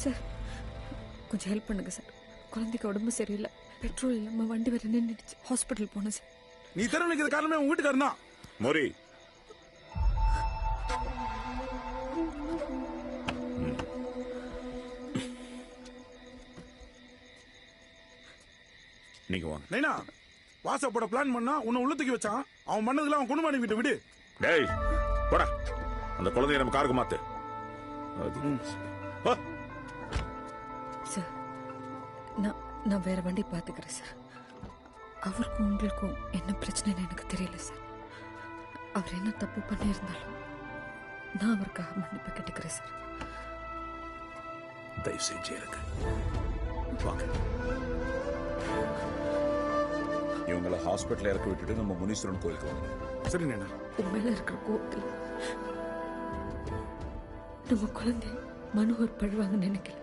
Sir கொஞ்சம் help பண்ணுங்க sir. குழந்தைக்கு உடம்பு சரியில்லை, பெட்ரோல் இல்லாம வண்டி வர நின்றுடுச்சு. ஹாஸ்பிட்டல் போனேன் சார். நீ தெரு நிற்கிற காரணமே உங்க வீட்டுக்காரன் தான். மோரி, நீங்க வாங்க. நைனா வாச போட பிளான் பண்ணா உன்னை உள்ளத்துக்கு வச்சான். அவன் பண்ணதுல அவன் குடும்பம் வீட்டை விடு. டேய் போடா, அந்த குழந்தைய நம்ம காருக்கு மாத்து. சார் நான் வேற வண்டி பாத்துக்கிறேன் சார். அவருக்கும் உங்களுக்கும் என்ன பிரச்சனைன்னு எனக்கு தெரியல சார். அவர் என்ன தப்பு பண்ணியிருந்தாலும் நான் அவருக்காக மன்னிப்பு கேட்டுக்கிறேன் சார். தயவு செஞ்சு இருக்கு. வாங்க. இவங்களை ஹாஸ்பிட்டல் இறக்கி விட்டுட்டு நம்ம முனீஸ்வரன் கோயிலுக்கு வாங்க. சரி நைனா. உண்மையில இருக்கிற கோவத்தில் நம்ம குழந்தை மனோகர் பழுவாங்கன்னு நினைக்கல.